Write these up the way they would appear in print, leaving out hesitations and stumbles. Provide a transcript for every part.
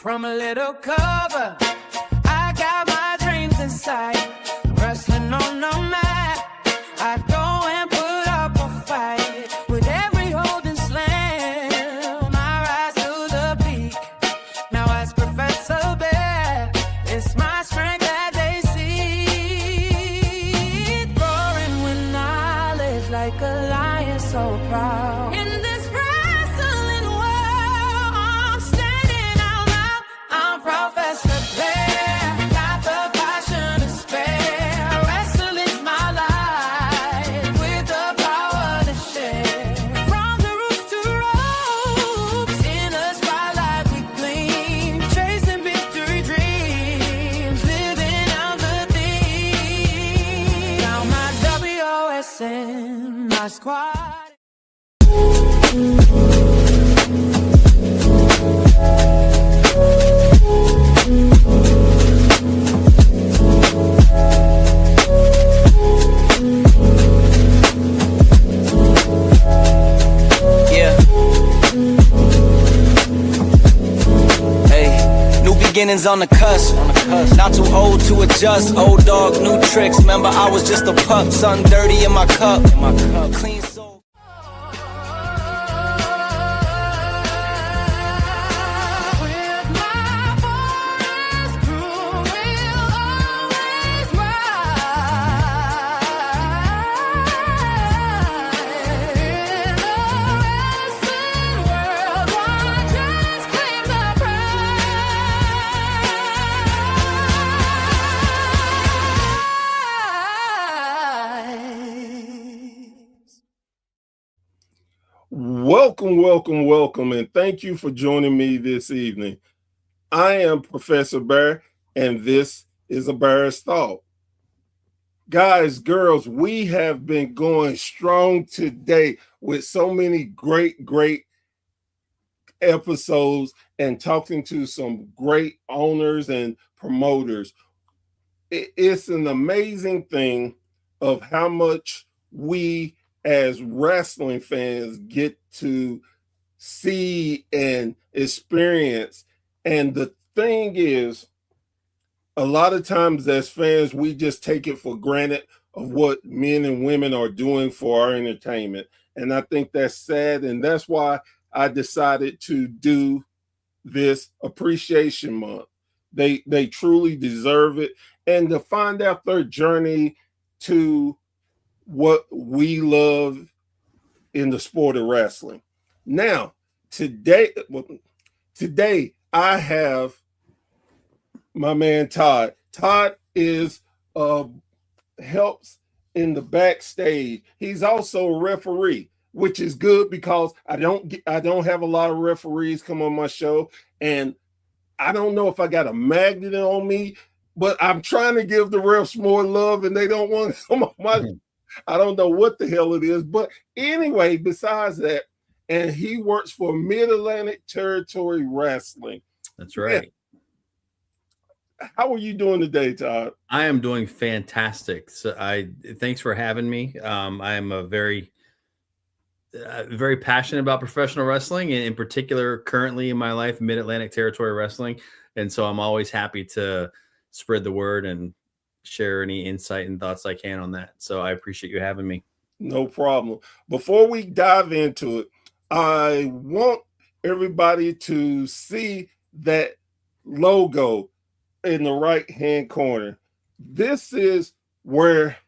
From a little cover, I got my dreams inside. Wrestling on the mat, I go and put up a fight. With every hold and slam, I rise to the peak. Now as Professor Bear, it's my strength that they see. Roaring with knowledge like a lion so proud. In this wrestling world, I'm standing out loud. I'm Professor Bear, got the passion to spare. Wrestling's my life, with the power to share. From the roots to ropes, in the spotlight we gleam. Chasing victory dreams, living out the theme. Now my WOSN, my squad. Yeah. Hey, new beginnings on the cusp. Not too old to adjust. Old dog, new tricks. Remember, I was just a pup. Something dirty in my cup. Clean soul. With my boys crew, we'll always ride. In the wrestling world, one just claim the prize. Welcome, and thank you for joining me this evening. I am Professor Bear, and this is A Bear's Thought. Guys, girls, we have been going strong today with so many great episodes and talking to some great owners and promoters. It's an amazing thing of how much we as wrestling fans get to see and experience. And the thing is, a lot of times as fans, we just take it for granted of what men and women are doing for our entertainment. And I think that's sad. And that's why I decided to do this Appreciation Month. They truly deserve it. And to find out their journey to what we love in the sport of wrestling. Now, today I have my man Todd. Todd is helps in the backstage. He's also a referee, which is good because I don't have a lot of referees come on my show, and I don't know if I got a magnet on me, but I'm trying to give the refs more love, and they don't want to come on my. I don't know what the hell it is, but anyway, besides that, and he works for Mid-Atlantic Territory Wrestling. That's right. Yeah. How are you doing today, Todd? I am doing fantastic. So thanks for having me. I am a very passionate about professional wrestling, and in particular, currently in my life, Mid-Atlantic Territory Wrestling. And so I'm always happy to spread the word and share any insight and thoughts I can on that. So I appreciate you having me. No problem. Before we dive into it, I want everybody to see that logo in the right-hand corner. This is where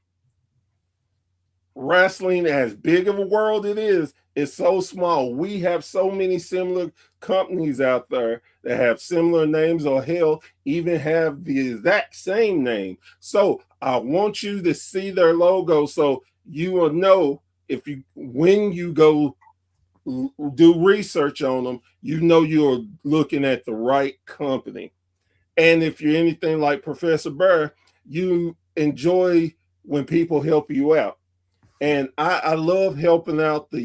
wrestling, as big of a world it is so small. We have so many similar companies out there that have similar names, or hell, even have the exact same name. So I want you to see their logo so you will know when you go do research on them, you know you're looking at the right company. And if you're anything like Professor Bear, you enjoy when people help you out. And I love helping out the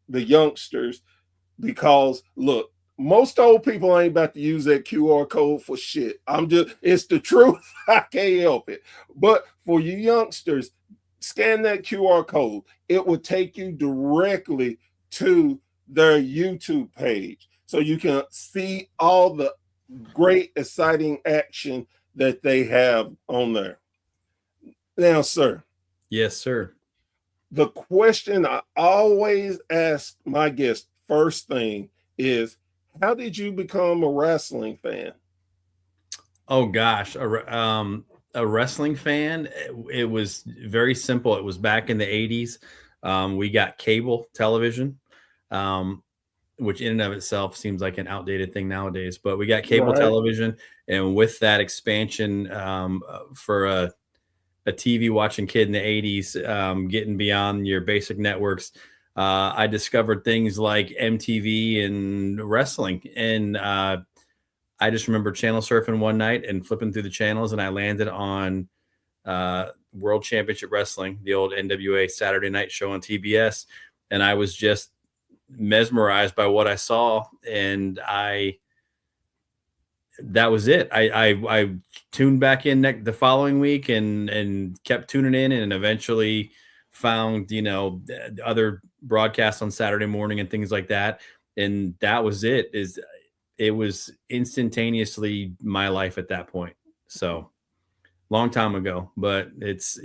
youngsters, because look, most old people ain't about to use that QR code for shit. It's the truth. I can't help it. But for you youngsters, scan that QR code. It will take you directly to their YouTube page, so you can see all the great, exciting action that they have on there. Now, sir, Yes, sir. the question I always ask my guests first thing is, how did you become a wrestling fan? Oh gosh, a wrestling fan. It was very simple. It was back in the '80s. We got cable television, um, which in and of itself seems like an outdated thing nowadays. But we got cable Right. television, and with that expansion for a TV watching kid in the '80s, getting beyond your basic networks, I discovered things like MTV and wrestling, and I just remember channel surfing one night and flipping through the channels, and I landed on World Championship Wrestling, the old NWA Saturday Night Show on TBS, and I was just mesmerized by what I saw, and that was it. I tuned back in the following week and kept tuning in, and eventually found the other broadcasts on Saturday morning and things like that, and that was it. It was instantaneously my life at that point. So long time ago, but it's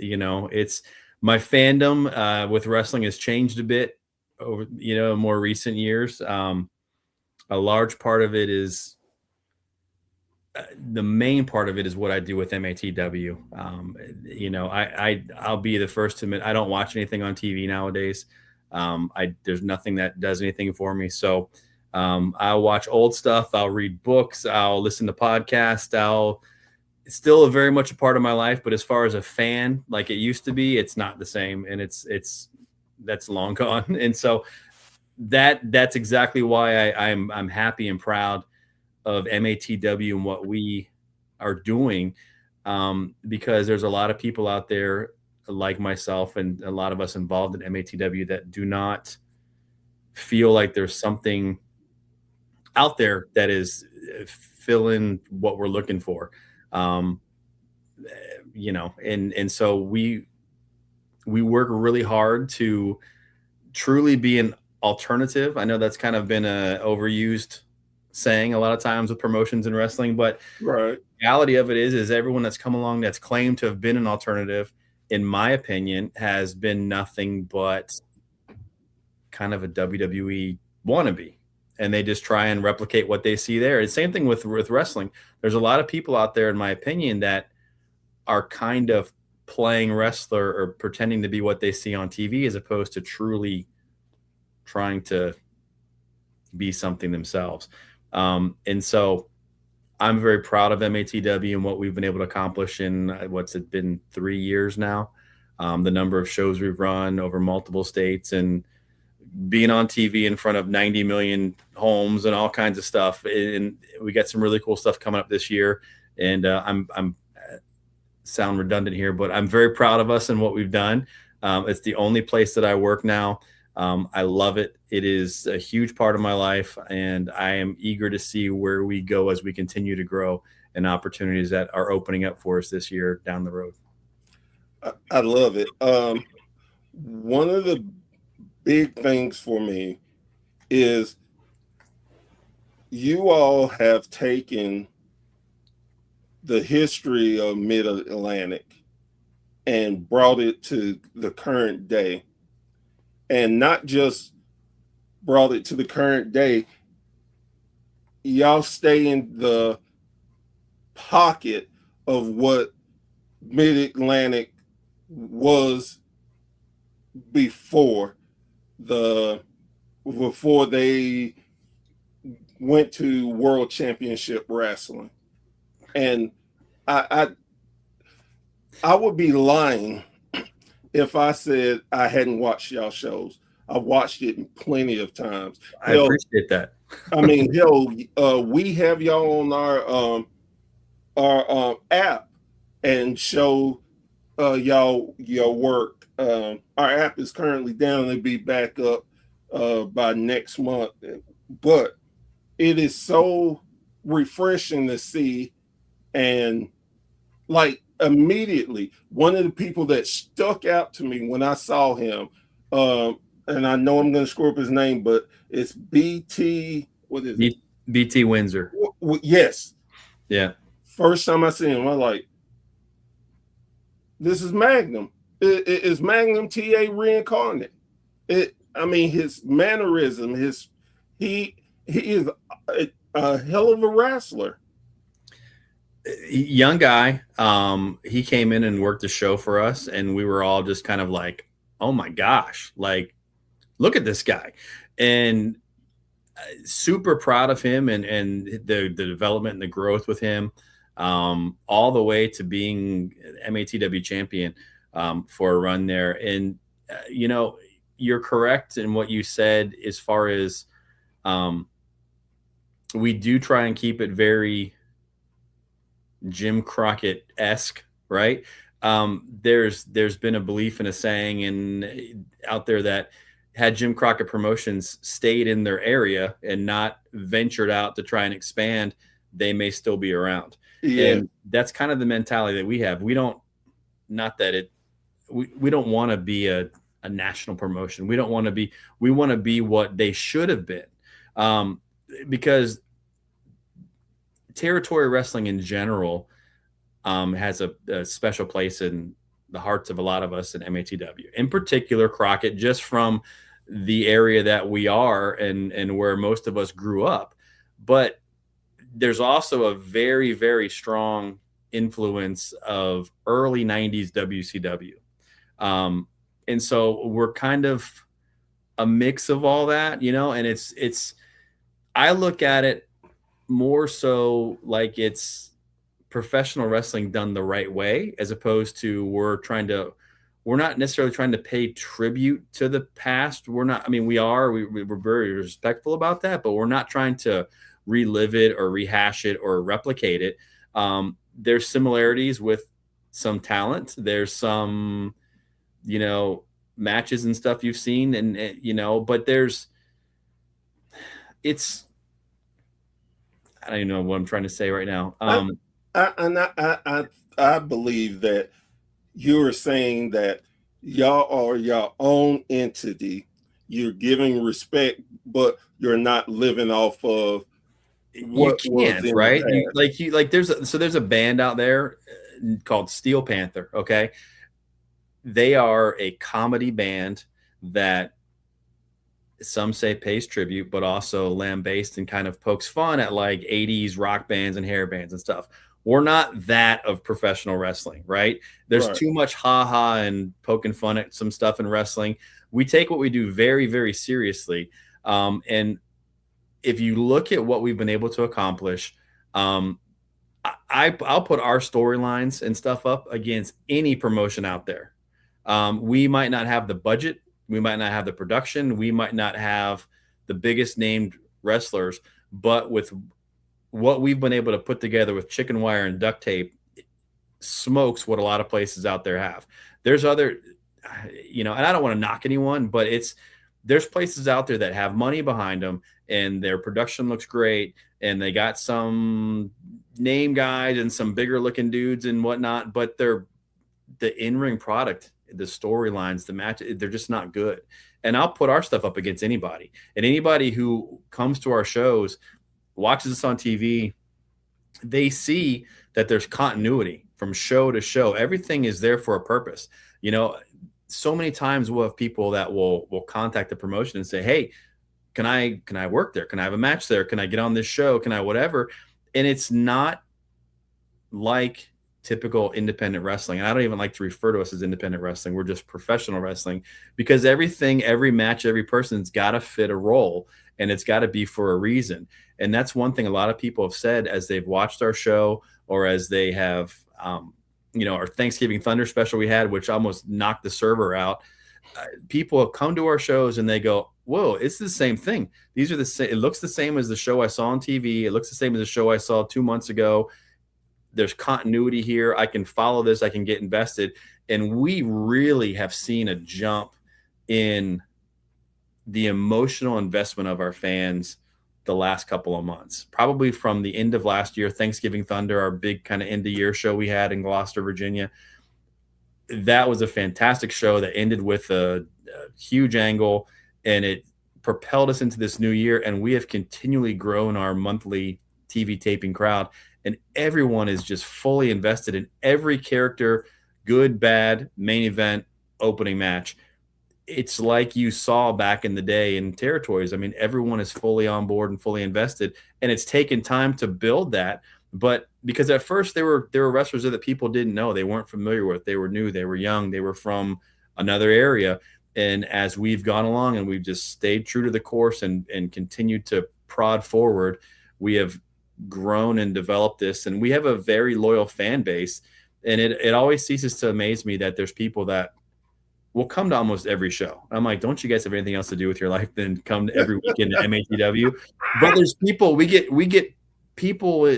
my fandom with wrestling has changed a bit over, more recent years. A large part of it is the main part of it is what I do with MATW. I'll be the first to admit I don't watch anything on TV nowadays. There's nothing that does anything for me. So I'll watch old stuff. I'll read books. I'll listen to podcasts. It's still very much a part of my life, but as far as a fan, like it used to be, it's not the same, and that's long gone. And so that's exactly why I'm happy and proud of MATW and what we are doing, because there's a lot of people out there like myself and a lot of us involved in MATW that do not feel like there's something out there that is filling what we're looking for. And so we work really hard to truly be an alternative. I know that's kind of been a overused saying a lot of times with promotions in wrestling, but Right. the reality of it is everyone that's come along that's claimed to have been an alternative, in my opinion, has been nothing but kind of a WWE wannabe. And they just try and replicate what they see there. And same thing with wrestling. There's a lot of people out there, in my opinion, that are kind of playing wrestler or pretending to be what they see on TV as opposed to truly trying to be something themselves. And so I'm very proud of MATW and what we've been able to accomplish in what's it been 3 years now. The number of shows we've run over multiple states and being on TV in front of 90 million homes and all kinds of stuff. And we got some really cool stuff coming up this year. And I'm sound redundant here, but I'm very proud of us and what we've done. It's the only place that I work now. I love it. It is a huge part of my life, and I am eager to see where we go as we continue to grow and opportunities that are opening up for us this year down the road. I love it. One of the big things for me is you all have taken the history of Mid-Atlantic and brought it to the current day, and not just brought it to the current day. Y'all stay in the pocket of what Mid-Atlantic was before they went to World Championship Wrestling. And I would be lying if I said I hadn't watched y'all shows. I've watched it plenty of times. I appreciate that. I mean, we have y'all on our app and show y'all your work. Our app is currently down. It'll be back up by next month. But it is so refreshing to see. And like immediately, one of the people that stuck out to me when I saw him, and I know I'm going to screw up his name, but it's BT. What is it? BT Windsor. Yes, Yeah. First time I seen him, I'm like, this is Magnum. It's Magnum TA reincarnate. I mean, his mannerism, he is a hell of a wrestler. Young guy. He came in and worked the show for us, and we were all just kind of like, oh my gosh, like, look at this guy. And super proud of him and the development and the growth with him, all the way to being MATW champion for a run there. And, you're correct in what you said as far as we do try and keep it very Jim Crockett-esque, right? There's been a belief and a saying out there that had Jim Crockett Promotions stayed in their area and not ventured out to try and expand, they may still be around. Yeah. And that's kind of the mentality that we have. We don't want to be a national promotion. We want to be what they should have been. Because territory wrestling in general has a special place in the hearts of a lot of us in MATW, in particular Crockett, just from the area that we are and where most of us grew up. But there's also a very, very strong influence of early 90s WCW. And so we're kind of a mix of all that, and it's I look at it more so like it's professional wrestling done the right way, as opposed to we're not necessarily trying to pay tribute to the past. We're very respectful about that, but we're not trying to relive it or rehash it or replicate it. There's similarities with some talent. There's some, matches and stuff you've seen but I don't even know what I'm trying to say right now. I believe that you're saying that y'all are your own entity. You're giving respect, but you're not living off of what you can't, was in right? the There's a band out there called Steel Panther. Okay, they are a comedy band that some say pays tribute, but also lambastes and kind of pokes fun at like 80s rock bands and hair bands and stuff. We're not that of professional wrestling, right? There's too much ha-ha and poking fun at some stuff in wrestling. We take what we do very, very seriously. And if you look at what we've been able to accomplish, I'll put our storylines and stuff up against any promotion out there. We might not have the budget. We might not have the production. We might not have the biggest named wrestlers, but with what we've been able to put together with chicken wire and duct tape, smokes what a lot of places out there have. There's other, and I don't want to knock anyone, but there's places out there that have money behind them and their production looks great. And they got some name guys and some bigger looking dudes and whatnot, but the in-ring product, the storylines, the match, they're just not good. And I'll put our stuff up against anybody. And anybody who comes to our shows, watches us on TV, they see that there's continuity from show to show. Everything is there for a purpose. So many times we'll have people that will contact the promotion and say, hey, can I work there? Can I have a match there? Can I get on this show? Can I whatever? And it's not like typical independent wrestling. And I don't even like to refer to us as independent wrestling. We're just professional wrestling, because every match, every person's got to fit a role, and it's got to be for a reason. And that's one thing a lot of people have said as they've watched our show, or as they have, our Thanksgiving Thunder special we had, which almost knocked the server out. People have come to our shows and they go, whoa, it's the same thing. These are the same. It looks the same as the show I saw on TV. It looks the same as the show I saw 2 months ago. There's continuity here. I can follow this. I can get invested. And we really have seen a jump in the emotional investment of our fans the last couple of months, probably from the end of last year, Thanksgiving Thunder, our big kind of end of year show we had in Gloucester, Virginia. That was a fantastic show that ended with a huge angle, and it propelled us into this new year. And we have continually grown our monthly TV taping crowd, and everyone is just fully invested in every character, good, bad, main event, opening match. It's like you saw back in the day in territories. I mean, everyone is fully on board and fully invested, and it's taken time to build that. But because at first there were wrestlers that people didn't know, they weren't familiar with, they were new, they were young, they were from another area. And as we've gone along and we've just stayed true to the course and continued to prod forward, we have grown and developed this, and we have a very loyal fan base. And it always ceases to amaze me that there's people that will come to almost every show. I'm like, don't you guys have anything else to do with your life than come to every weekend to MATW? But there's people, we get people.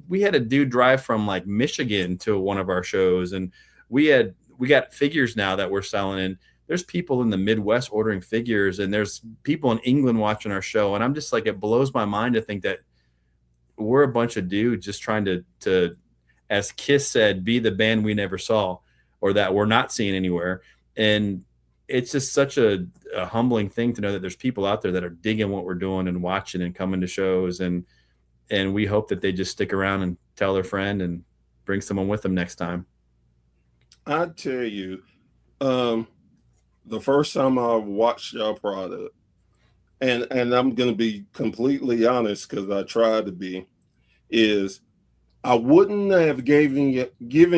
We had a dude drive from like Michigan to one of our shows, and we got figures now that we're selling, and there's people in the Midwest ordering figures, and there's people in England watching our show. And I'm just like, it blows my mind to think that we're a bunch of dudes just trying to, as Kiss said, be the band we never saw, or that we're not seeing anywhere. And it's just such a humbling thing to know that there's people out there that are digging what we're doing and watching and coming to shows. And we hope that they just stick around and tell their friend and bring someone with them next time. I tell you, the first time I watched your product, and I'm going to be completely honest because I tried to be, is I wouldn't have given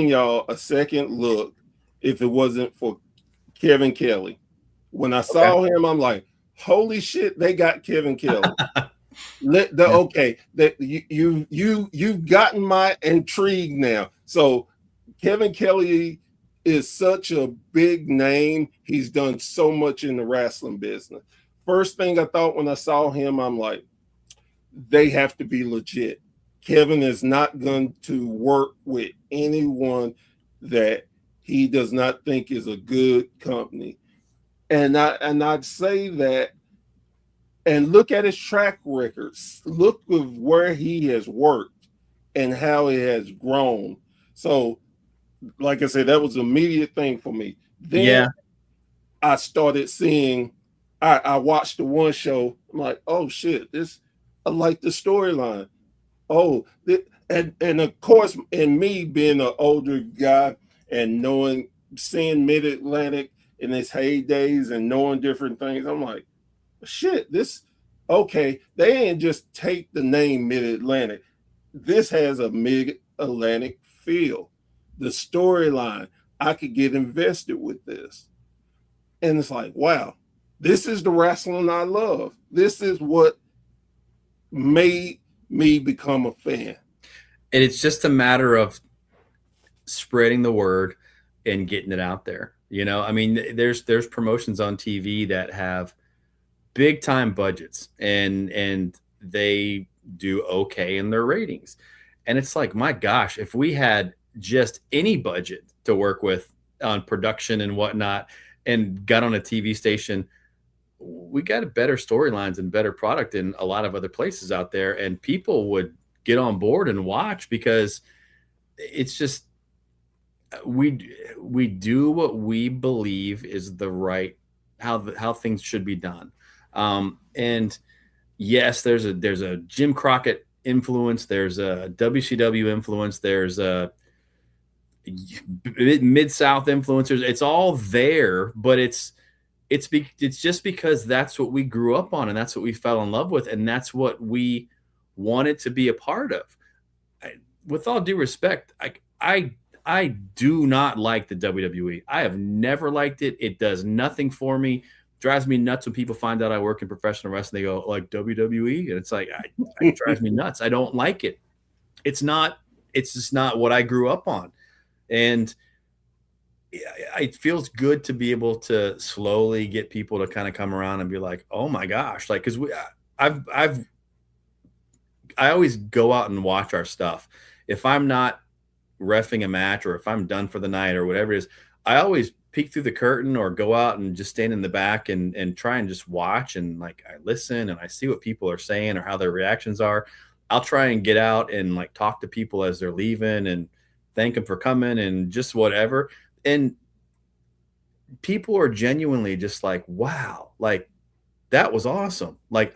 y'all a second look if it wasn't for Kevin Kelly. When I saw him, I'm like, holy shit, they got Kevin Kelly. You've gotten my intrigue now. So Kevin Kelly is such a big name. He's done so much in the wrestling business. First thing I thought when I saw him, I'm like, they have to be legit. Kevin is not going to work with anyone that he does not think is a good company. And I'd say that, and look at his track records. Look of where he has worked and how it has grown. So, like I said, that was an immediate thing for me. Then I started seeing, I watched the one show. I'm like, oh shit, I like the storyline. And of course, in me being an older guy and seeing Mid-Atlantic in its heydays and knowing different things, I'm like, shit, they ain't just take the name Mid-Atlantic. This has a Mid-Atlantic feel. The storyline, I could get invested with this. And it's like, wow, this is the wrestling I love. This is what made me become a fan. And it's just a matter of spreading the word and getting it out there. You know, I mean, there's promotions on TV that have big time budgets and they do okay in their ratings. And it's like, my gosh, if we had just any budget to work with on production and whatnot and got on a TV station, we got better storylines and better product in a lot of other places out there, and people would get on board and watch, because it's just, we do what we believe is the right, how things should be done. And yes, there's a Jim Crockett influence, there's a WCW influence, there's a Mid-South influencers. It's all there, but it's just because that's what we grew up on and that's what we fell in love with and that's what we wanted to be a part of. With all due respect, I do not like the WWE. I have never liked it. It does nothing for me. Drives me nuts when people find out I work in professional wrestling. They go, like, WWE? And it's like, it drives me nuts. I don't like it. It's just not what I grew up on. And it feels good to be able to slowly get people to kind of come around and be like, oh my gosh. Like, cause I always go out and watch our stuff. If I'm not reffing a match or if I'm done for the night or whatever it is, I always peek through the curtain or go out and just stand in the back and try and just watch. And like, I listen and I see what people are saying or how their reactions are. I'll try and get out and like talk to people as they're leaving and thank them for coming and just whatever. And people are genuinely just like, wow, like that was awesome. Like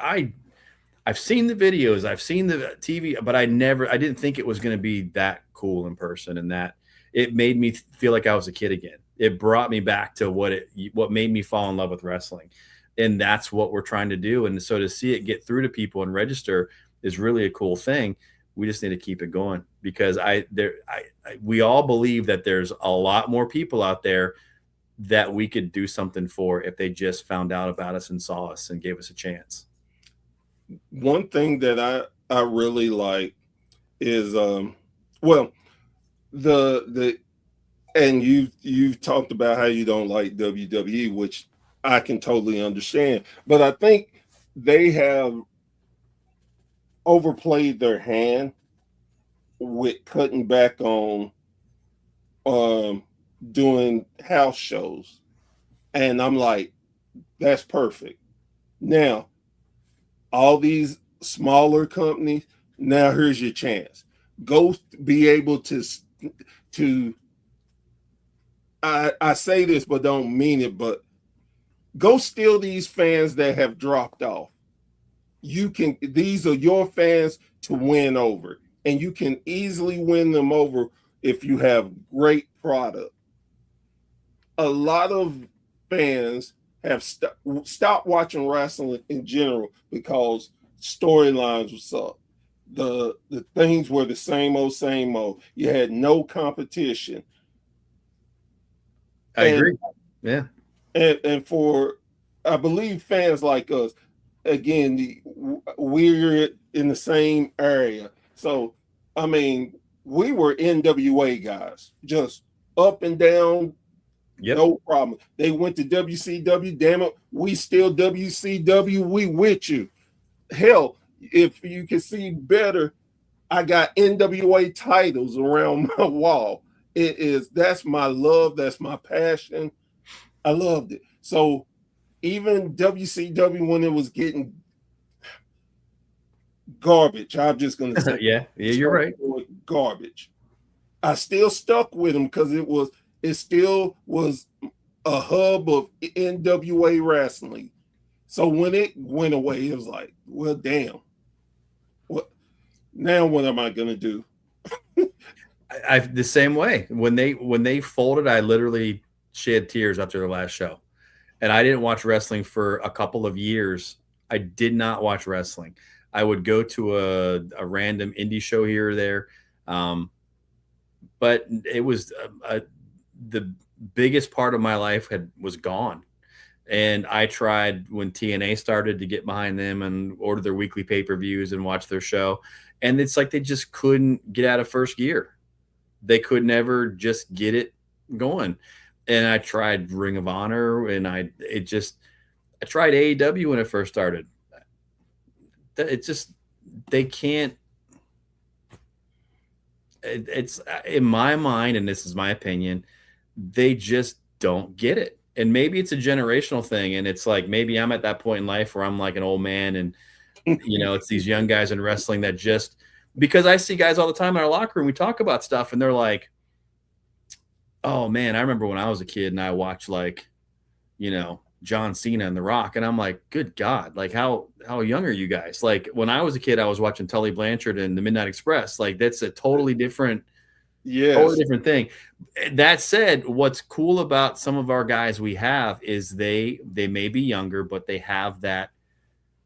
I've seen the videos, I've seen the TV, but I didn't think it was going to be that cool in person, and that it made me feel like I was a kid again. It brought me back to what made me fall in love with wrestling. And that's what we're trying to do. And so to see it get through to people and register is really a cool thing. We just need to keep it going, because we all believe that there's a lot more people out there that we could do something for if they just found out about us and saw us and gave us a chance. One thing that I really like is well, the and you've talked about how you don't like WWE, which I can totally understand, but I think they have overplayed their hand with cutting back on doing house shows. And I'm like, that's perfect. Now, all these smaller companies, now here's your chance. Go be able to I say this but don't mean it, but go steal these fans that have dropped off. These are your fans to win over, and you can easily win them over if you have great product. A lot of fans have stopped watching wrestling in general because storylines was up. The things were the same old, same old. You had no competition. I agree. Yeah. And for, I believe, fans like us, again, we're in the same area. So, I mean, we were NWA guys, just up and down, no problem. They went to WCW, damn it, we still WCW, we with you. Hell, if you can see better, I got NWA titles around my wall. That's my love, that's my passion. I loved it. So even WCW, when it was getting garbage, I'm just gonna say yeah, you're right. Garbage. I still stuck with them because it still was a hub of NWA wrestling. So when it went away, it was like, well, damn. What now? What am I gonna do? I the same way. When they folded, I literally shed tears after their last show. And I didn't watch wrestling for a couple of years. I did not watch wrestling. I would go to a random indie show here or there. But it was the biggest part of my life was gone. And I tried when TNA started to get behind them and order their weekly pay-per-views and watch their show. And it's like they just couldn't get out of first gear. They could never just get it going. And I tried Ring of Honor, and I tried AEW when it first started. They can't. It's in my mind, and this is my opinion, they just don't get it. And maybe it's a generational thing, and it's like maybe I'm at that point in life where I'm like an old man, and it's these young guys in wrestling that just, because I see guys all the time in our locker room, we talk about stuff, and they're like, oh man, I remember when I was a kid and I watched John Cena and The Rock, and I'm like, good God, like how young are you guys? Like when I was a kid, I was watching Tully Blanchard and the Midnight Express. Like that's a totally different thing. That said, what's cool about some of our guys we have is they may be younger, but they have that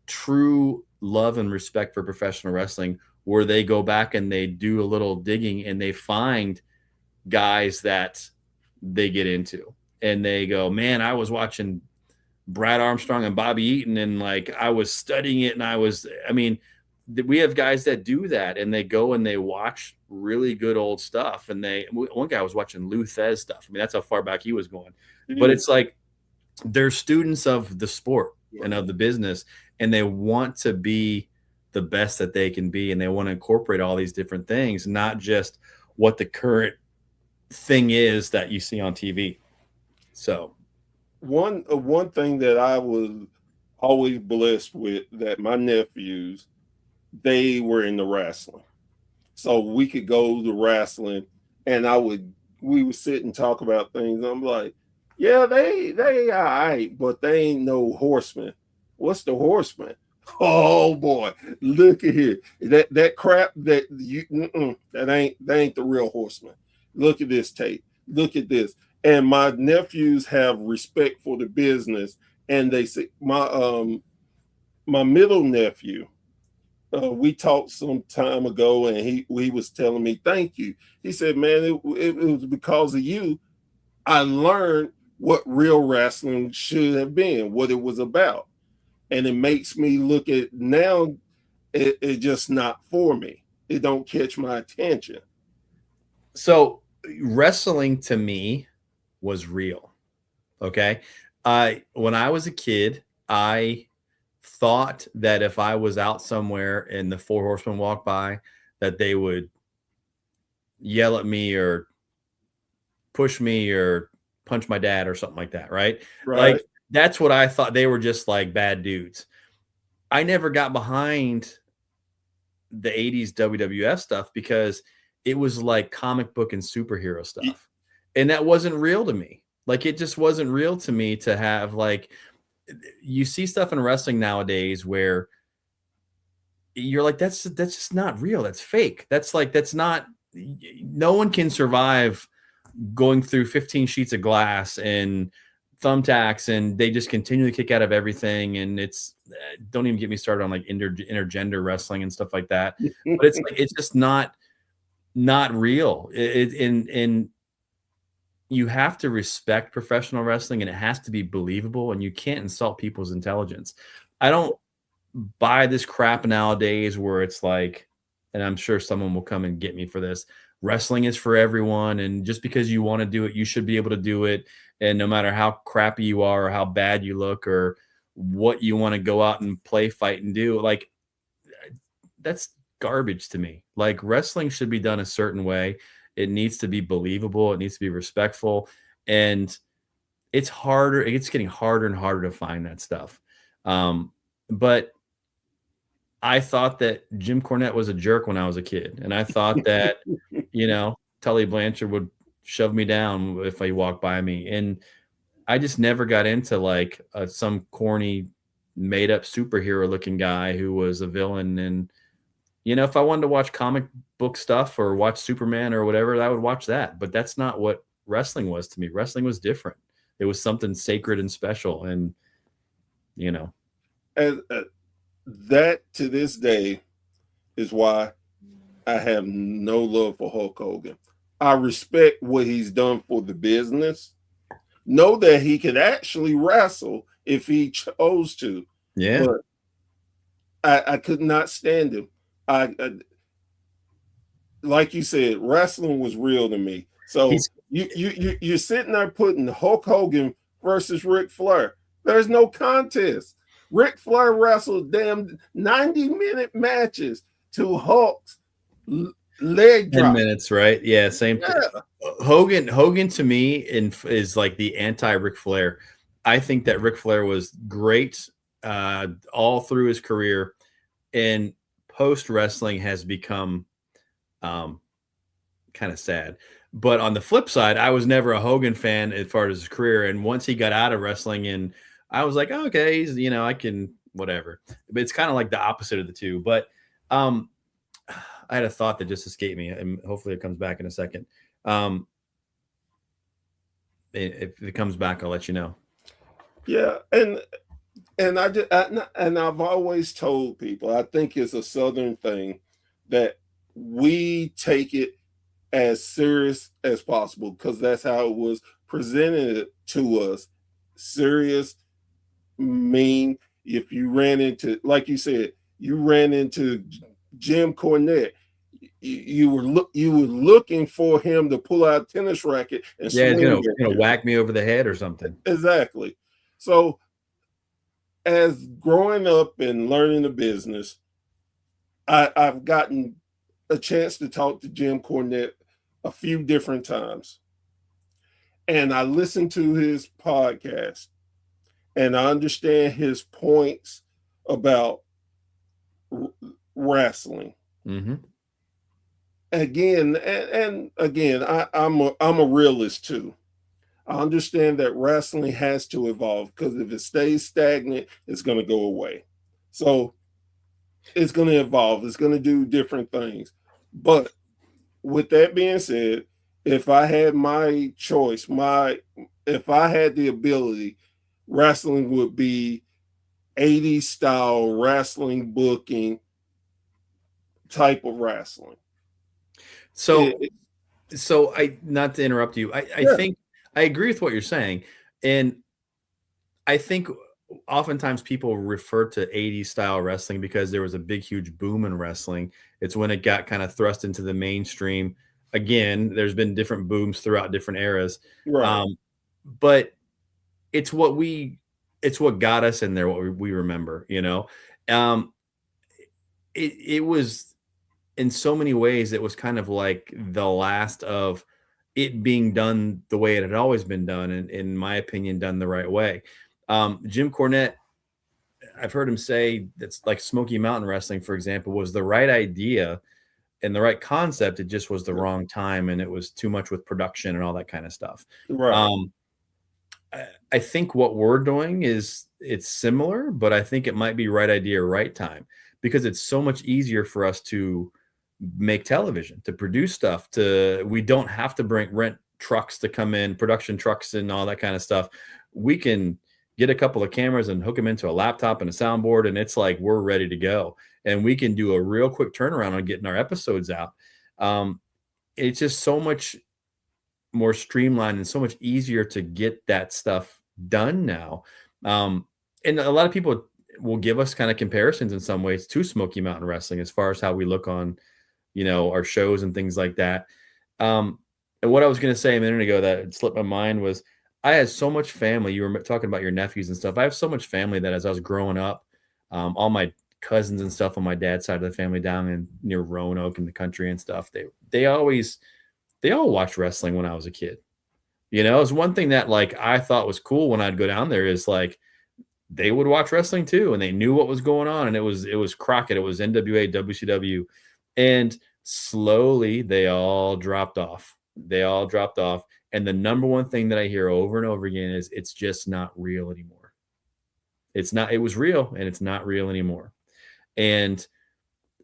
true love and respect for professional wrestling, where they go back and they do a little digging and they find guys that they get into, and they go, man, I was watching Brad Armstrong and Bobby Eaton, and like I was studying it, and we have guys that do that, and they go and they watch really good old stuff. And one guy was watching Lou Thez stuff. I mean, that's how far back he was going. But it's like they're students of the sport and of the business, and they want to be the best that they can be, and they want to incorporate all these different things, not just what the current thing is that you see on TV. So one thing that I was always blessed with, that my nephews, they were into wrestling, so we could go to wrestling, and we would sit and talk about things. I'm like, yeah, they all right, but they ain't no horsemen. What's the horseman? Oh boy, look at here. That crap that ain't the real horseman. Look at this tape. Look at this. And my nephews have respect for the business, and they say my middle nephew. We talked some time ago, and he was telling me thank you. He said, "Man, it was because of you I learned what real wrestling should have been, what it was about." And it makes me look at now, it just not for me. It don't catch my attention. So wrestling to me was real. Okay. When I was a kid, I thought that if I was out somewhere and the four horsemen walked by, that they would yell at me or push me or punch my dad or something like that. Right. Right. Like that's what I thought. They were just like bad dudes. I never got behind the 80s WWF stuff because it was like comic book and superhero stuff. And that wasn't real to me. Like it just wasn't real to me to have like you see stuff in wrestling nowadays where you're like that's just not real. That's fake. That's not no one can survive going through 15 sheets of glass and thumbtacks and they just continually kick out of everything and it's don't even get me started on like intergender wrestling and stuff like that, but it's like it's just not real. And you have to respect professional wrestling and it has to be believable and you can't insult people's intelligence. I don't buy this crap nowadays where it's like, and I'm sure someone will come and get me for this, wrestling is for everyone and just because you want to do it you should be able to do it, and no matter how crappy you are or how bad you look or what you want to go out and play, fight and do, like that's garbage to me. Like wrestling should be done a certain way. It needs to be believable, it needs to be respectful, and it's harder, it's getting harder and harder to find that stuff. But I thought that Jim Cornette was a jerk when I was a kid. And I thought that, Tully Blanchard would shove me down if he walked by me. And I just never got into like some corny made up superhero looking guy who was a villain. And, if I wanted to watch comic book stuff or watch Superman or whatever, I would watch that. But that's not what wrestling was to me. Wrestling was different. It was something sacred and special. And, And that to this day is why I have no love for Hulk Hogan. I respect what he's done for the business. Know that he could actually wrestle if he chose to. Yeah. But I could not stand him. I like you said, wrestling was real to me. So you're sitting there putting Hulk Hogan versus Ric Flair. There's no contest. Ric Flair wrestled damn 90-minute matches to Hulk's leg 10 drop. minutes, right? Yeah, same. Yeah. Hogan to me is like the anti Ric Flair. I think that Ric Flair was great all through his career, and post wrestling has become kind of sad. But on the flip side, I was never a Hogan fan as far as his career, and once he got out of wrestling, and I was like, oh, okay, he's I can whatever. But it's kind of like the opposite of the two. But I had a thought that just escaped me, and hopefully it comes back in a second. If it comes back, I'll let you know. Yeah, and I've always told people, I think it's a Southern thing that we take it as serious as possible because that's how it was presented to us. Serious, mean. If you ran into, like you said, you ran into Jim Cornette, you were looking for him to pull out a tennis racket and he's gonna whack me over the head or something. Exactly. So as growing up and learning the business, I've gotten a chance to talk to Jim Cornette a few different times. And I listened to his podcast and I understand his points about wrestling. Mm-hmm. Again, I'm a realist too. I understand that wrestling has to evolve because if it stays stagnant, it's going to go away. So It's going to evolve. It's going to do different things. But with that being said, if I had my choice, if I had the ability, wrestling would be 80s style wrestling booking type of wrestling. So, It- so I not to interrupt you. I yeah, think I agree with what you're saying, and I think oftentimes people refer to 80s style wrestling because there was a big, huge boom in wrestling. It's when it got kind of thrust into the mainstream. Again, there's been different booms throughout different eras. right, Um, but it's what it's what got us in there, what we remember, you know. Um, it was in so many ways, it was kind of like the last of it being done the way it had always been done, and in my opinion, done the right way. Jim Cornette, I've heard him say that's like Smoky Mountain Wrestling, for example, was the right idea and the right concept. It just was the wrong time, and it was too much with production and all that kind of stuff. right. Um, I think what we're doing is it's similar, but I think it might be right idea, right time, because it's so much easier for us to make television, to produce stuff. We don't have to rent trucks to come in, production trucks and all that kind of stuff. We can get a couple of cameras and hook them into a laptop and a soundboard, and it's like we're ready to go. And we can do a real quick turnaround on getting our episodes out. It's just so much more streamlined and so much easier to get that stuff done now. And a lot of people will give us kind of comparisons in some ways to Smoky Mountain Wrestling as far as how we look on, our shows and things like that. And what I was going to say a minute ago that slipped my mind was I had so much family. You were talking about your nephews and stuff. I have so much family that as I was growing up, all my cousins and stuff on my dad's side of the family down in near Roanoke in the country and stuff, they all watched wrestling when I was a kid. It was one thing that like I thought was cool when I'd go down there is like they would watch wrestling too, and they knew what was going on. And it was Crockett, it was NWA, WCW, and slowly they all dropped off. And the number one thing that I hear over and over again is it's just not real anymore. It's not. It was real, and it's not real anymore. And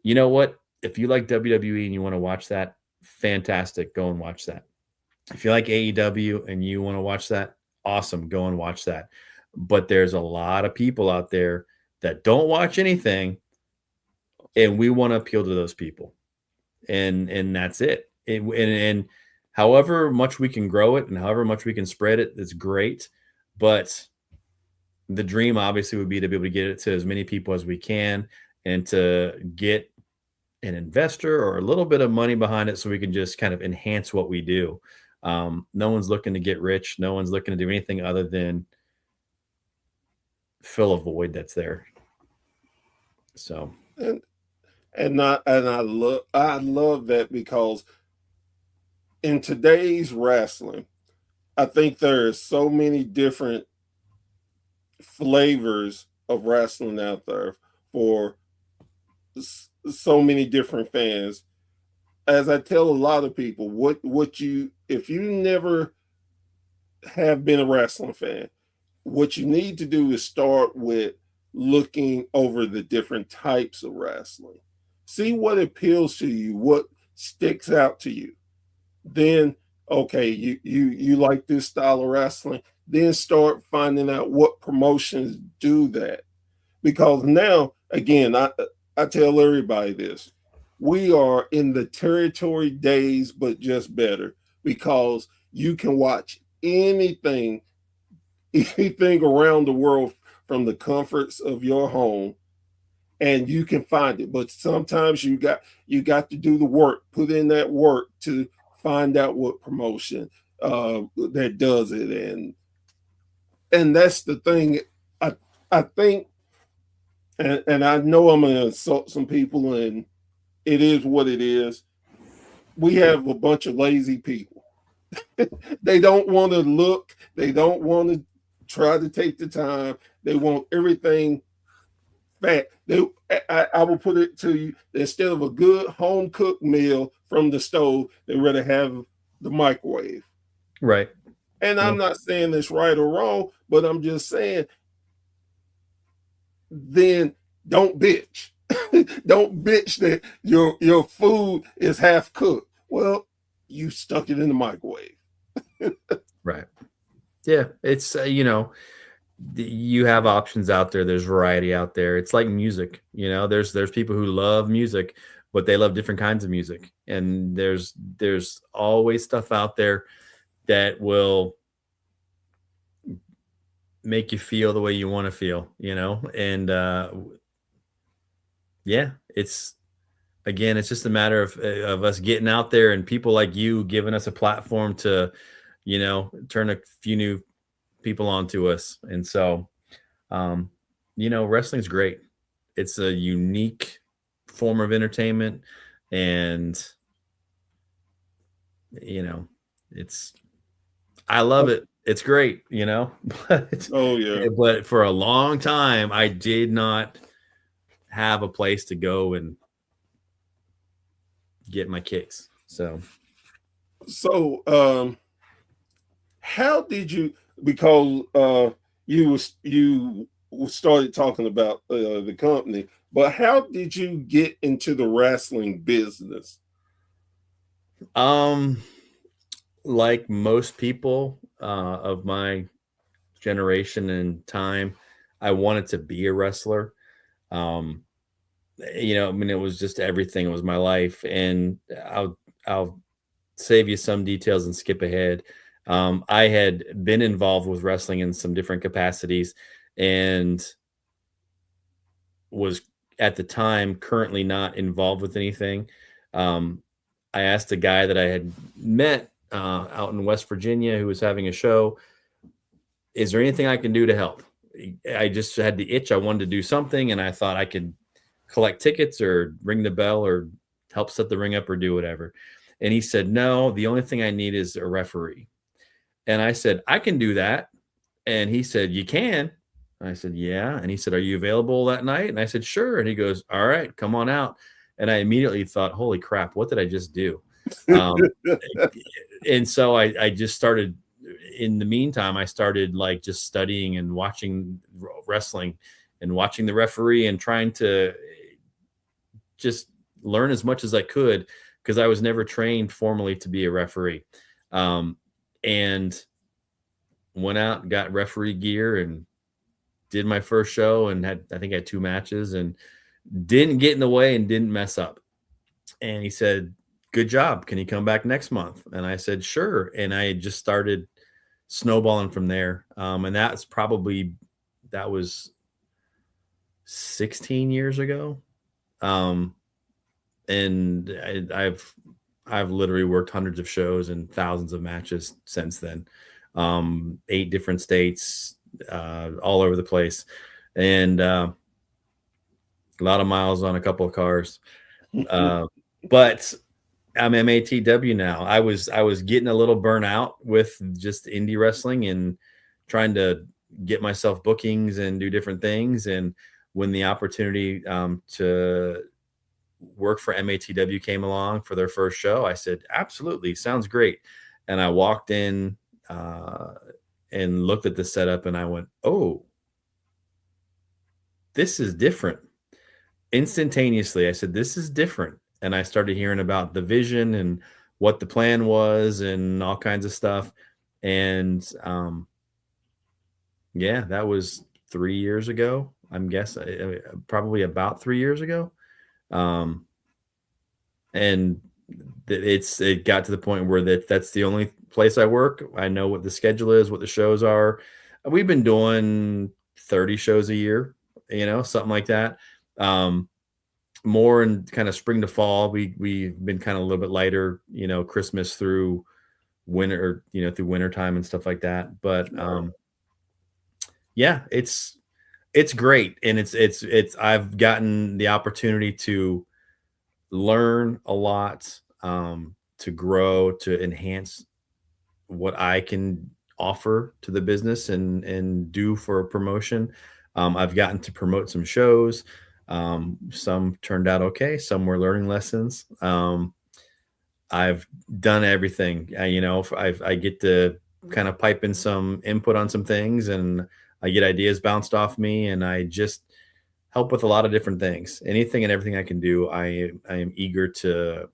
you know what? If you like WWE and you want to watch that, fantastic. Go and watch that. If you like AEW and you want to watch that, awesome. Go and watch that. But there's a lot of people out there that don't watch anything, and we want to appeal to those people. And that's it. And however much we can grow it and however much we can spread it, it's great. But the dream obviously would be to be able to get it to as many people as we can and to get an investor or a little bit of money behind it so we can just kind of enhance what we do. No one's looking to get rich. No one's looking to do anything other than fill a void that's there. So And I love that because in today's wrestling, I think there are so many different flavors of wrestling out there for so many different fans. As I tell a lot of people, if you never have been a wrestling fan, what you need to do is start with looking over the different types of wrestling. See what appeals to you, what sticks out to you. Then, okay, you like this style of wrestling. Then start finding out what promotions do that. Because now, again, I tell everybody this. We are in the territory days, but just better because you can watch anything around the world from the comforts of your home, and you can find it. But sometimes you got to do the work, put in that work to find out what promotion that does it, and that's the thing. I think, and I know I'm going to insult some people, and it is what it is. We have a bunch of lazy people. They don't want to look. They don't want to try to take the time. They want everything fat. I will put it to you, instead of a good home cooked meal from the stove, they rather have the microwave. right. And I'm not saying it's right or wrong, but I'm just saying, then don't bitch. Don't bitch that your food is half cooked. Well, you stuck it in the microwave. Right. Yeah. It's, you have options out there. There's variety out there. It's like music, there's people who love music, but they love different kinds of music. And there's always stuff out there that will make you feel the way you want to feel, and yeah, it's just a matter of us getting out there and people like you giving us a platform to, turn a few new people onto us. And so, wrestling's great. It's a unique form of entertainment, and I love it. It's great, but Oh yeah. but for a long time I did not have a place to go and get my kicks. So how did you, because you started talking about the company, but how did you get into the wrestling business? Like most people of my generation and time, I wanted to be a wrestler. It was just everything. It was my life. And I'll save you some details and skip ahead. I had been involved with wrestling in some different capacities and was at the time currently not involved with anything. I asked a guy that I had met out in West Virginia who was having a show, is there anything I can do to help? I just had the itch. I wanted to do something, and I thought I could collect tickets or ring the bell or help set the ring up or do whatever. And he said, no, the only thing I need is a referee. And I said, I can do that. And he said, you can? And I said, yeah. And he said, are you available that night? And I said, sure. And he goes, all right, come on out. And I immediately thought, holy crap, what did I just do? And so I just started, in the meantime, I started like just studying and watching wrestling and watching the referee and trying to just learn as much as I could, because I was never trained formally to be a referee. And went out and got referee gear and did my first show and I think I had 2 matches and didn't get in the way and didn't mess up. And he said, good job. Can you come back next month? And I said, sure. And I just started snowballing from there. And that was 16 years ago. And I've literally worked hundreds of shows and thousands of matches since then. 8 different states, all over the place, and a lot of miles on a couple of cars. But I'm MATW now. I was getting a little burnout with just indie wrestling and trying to get myself bookings and do different things. And when the opportunity to work for MATW came along for their first show, I said, absolutely, sounds great. And I walked in and looked at the setup and I went, oh, this is different. Instantaneously, I said, this is different. And I started hearing about the vision and what the plan was and all kinds of stuff. And yeah, that was 3 years ago. I'm guessing probably about 3 years ago. And it got to the point where that's the only place I work. I know what the schedule is, what the shows are. We've been doing 30 shows a year, something like that. More in kind of spring to fall. We've been kind of a little bit lighter, Christmas through winter, through winter time and stuff like that. But yeah, it's great. And it's I've gotten the opportunity to learn a lot, to grow, to enhance what I can offer to the business and do for a promotion. I've gotten to promote some shows. Some turned out okay. Some were learning lessons. I've done everything. I get to kind of pipe in some input on some things, and I get ideas bounced off me, and I just help with a lot of different things. Anything and everything I can do, I am eager to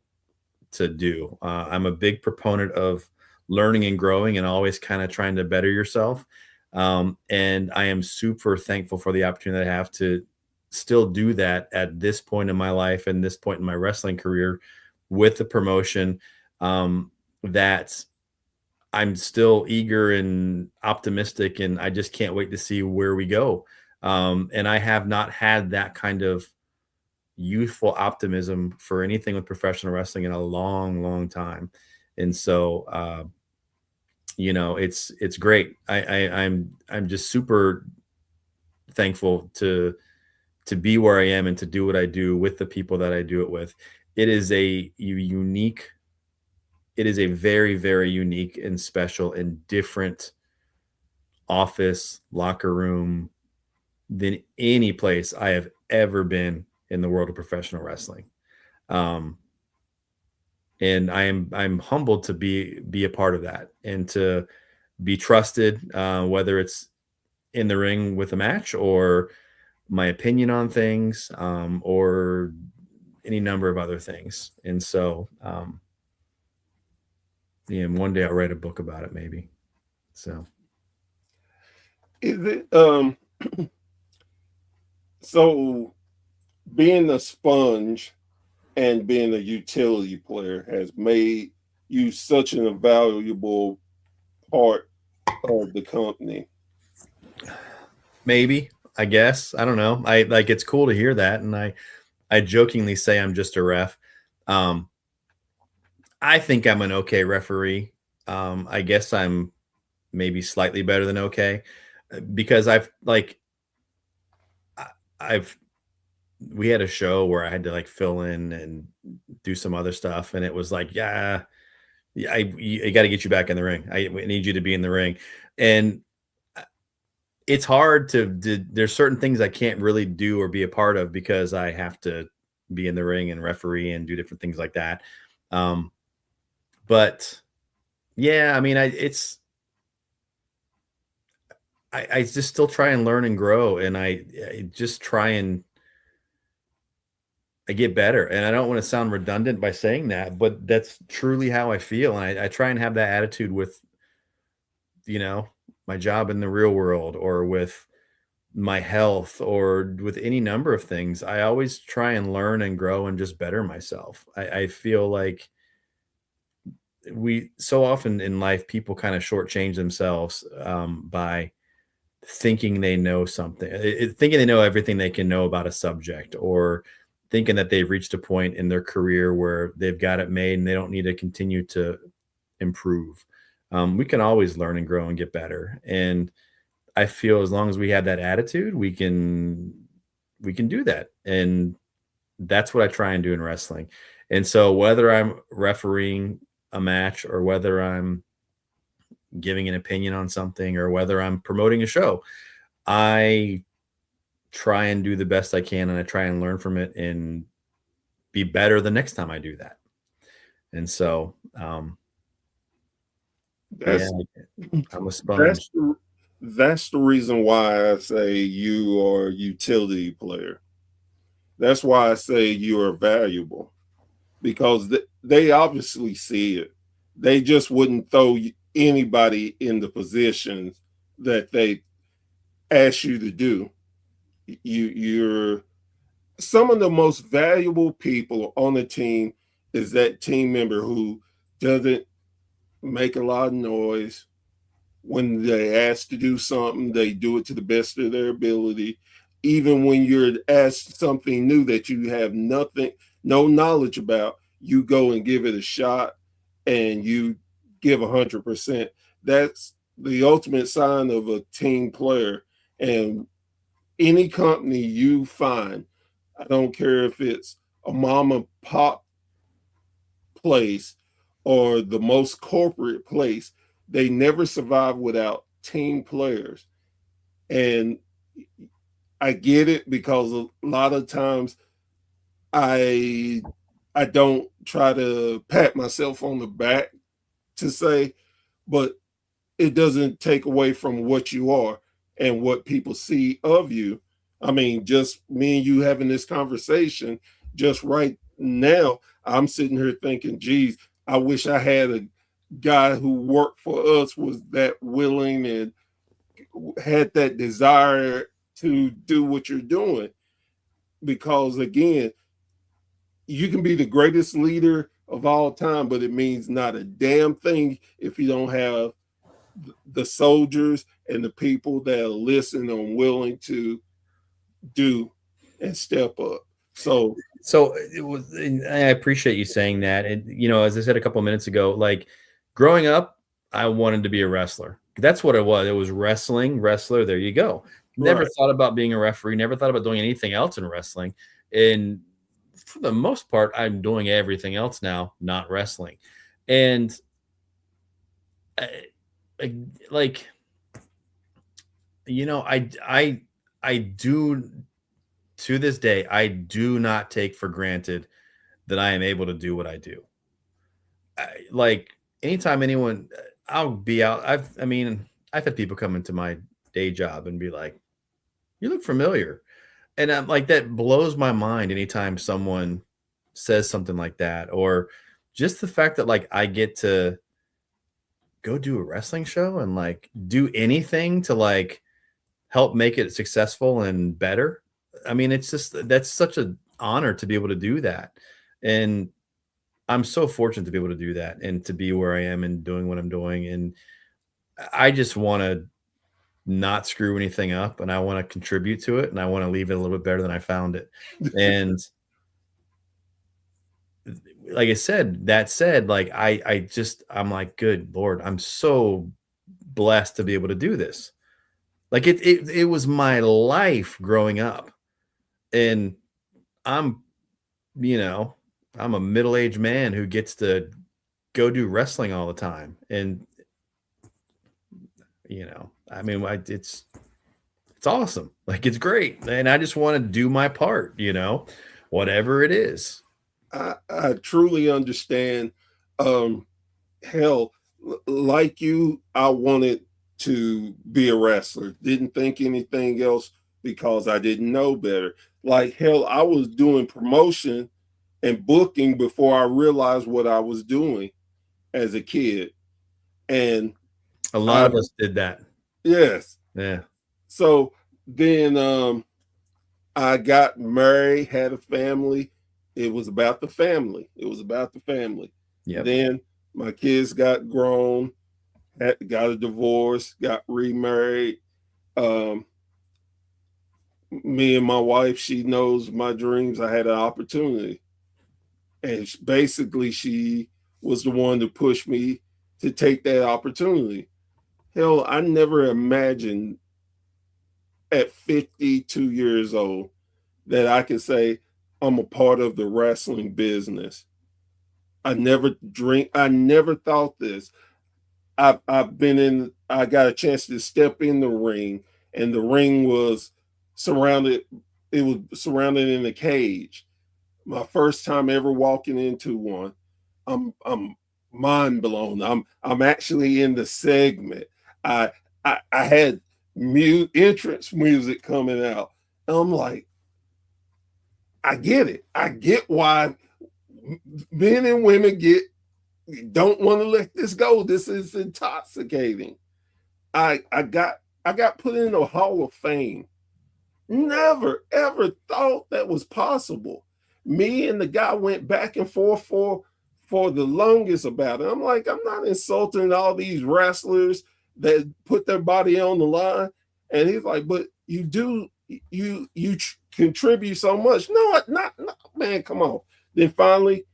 do. I'm a big proponent of learning and growing and always kind of trying to better yourself. And I am super thankful for the opportunity I have to still do that at this point in my life and this point in my wrestling career with the promotion, that I'm still eager and optimistic, and I just can't wait to see where we go. And I have not had that kind of youthful optimism for anything with professional wrestling in a long, long time. And so, it's great. I'm just super thankful to be where I am and to do what I do with the people that I do it with. It is a unique, it is a very, very unique and special and different office locker room than any place I have ever been in the world of professional wrestling. Um, and I'm humbled to be a part of that and to be trusted, whether it's in the ring with a match or my opinion on things, or any number of other things. And so, yeah, and one day I'll write a book about it, maybe. So, Is it so being a sponge and being a utility player has made you such an invaluable part of the company? maybe, I guess, I don't know. I like, it's cool to hear that. And I jokingly say I'm just a ref. Um, I think I'm an okay referee. I guess I'm maybe slightly better than okay, because I've we had a show where I had to like fill in and do some other stuff, and it was like, yeah, I got to get you back in the ring. I need you to be in the ring, and it's hard there's certain things I can't really do or be a part of because I have to be in the ring and referee and do different things like that. But yeah, I mean, I just still try and learn and grow, and I just try and I get better. And I don't want to sound redundant by saying that, but that's truly how I feel. And I try and have that attitude with, my job in the real world or with my health or with any number of things. I always try and learn and grow and just better myself. I feel like we so often in life, people kind of shortchange themselves, by thinking they know something, thinking they know everything they can know about a subject, or thinking that they've reached a point in their career where they've got it made and they don't need to continue to improve. We can always learn and grow and get better. And I feel as long as we have that attitude, we can do that. And that's what I try and do in wrestling. And so whether I'm refereeing a match or whether I'm giving an opinion on something or whether I'm promoting a show, I try and do the best I can, and I try and learn from it and be better the next time I do that. And so, That's I'm a sponge. that's the reason why I say you are a utility player. That's why I say you are valuable, because they obviously see it. They just wouldn't throw anybody in the positions that they ask you to do. You're some of the most valuable people on the team is that team member who doesn't make a lot of noise. When they ask to do something, they do it to the best of their ability. Even when you're asked something new that you have no knowledge about, you go and give it a shot and you give 100%. That's the ultimate sign of a team player. And any company you find, I don't care if it's a mom and pop place or the most corporate place, they never survive without team players. And I get it, because a lot of times I don't try to pat myself on the back to say, but it doesn't take away from what you are and what people see of you I mean, just me and you having this conversation just right now, I'm sitting here thinking, geez, I wish I had a guy who worked for us was that willing and had that desire to do what you're doing. Because again, you can be the greatest leader of all time, but it means not a damn thing if you don't have the soldiers and the people that are listening and willing to do and step up. So it was, and I appreciate you saying that. And as I said a couple of minutes ago, like growing up, I wanted to be a wrestler. That's what it was. It was wrestler. There you go. Never right. thought about being a referee. Never thought about doing anything else in wrestling. And for the most part, I'm doing everything else now, not wrestling. And like, I do, to this day, I do not take for granted that I am able to do what I do. Like anytime I'll be out. I've had people come into my day job and be like, "You look familiar," and I'm like, that blows my mind anytime someone says something like that, or just the fact that like I get to go do a wrestling show and like do anything to like help make it successful and better. I mean, it's just that's such an honor to be able to do that. And I'm so fortunate to be able to do that and to be where I am and doing what I'm doing. And I just want to not screw anything up and I want to contribute to it and I want to leave it a little bit better than I found it. And like I said, that said, like I'm like, good Lord, I'm so blessed to be able to do this. Like it was my life growing up. And I'm, I'm a middle-aged man who gets to go do wrestling all the time. And, it's awesome. Like, it's great. And I just want to do my part, whatever it is. I truly understand. Hell, like you, I wanted to be a wrestler. Didn't think anything else because I didn't know better. Like hell, I was doing promotion and booking before I realized what I was doing as a kid. And a lot of us did that. Yes. Yeah. So then I got married, had a family. It was about the family. Yep. Then my kids got grown, got a divorce, got remarried. Me and my wife, she knows my dreams. I had an opportunity. And basically, she was the one to push me to take that opportunity. Hell, I never imagined at 52 years old that I could say I'm a part of the wrestling business. I never thought this. I got a chance to step in the ring, and the ring was surrounded in a cage. My first time ever walking into one. I'm mind blown. I'm actually in the segment. I had entrance music coming out. I'm like, I get it. I get why men and women don't want to let this go. This is intoxicating. I got put in the Hall of Fame. Never ever thought that was possible. Me and the guy went back and forth for the longest about it. I'm like, I'm not insulting all these wrestlers that put their body on the line. And he's like, but you contribute so much. No, not man, come on. Then finally,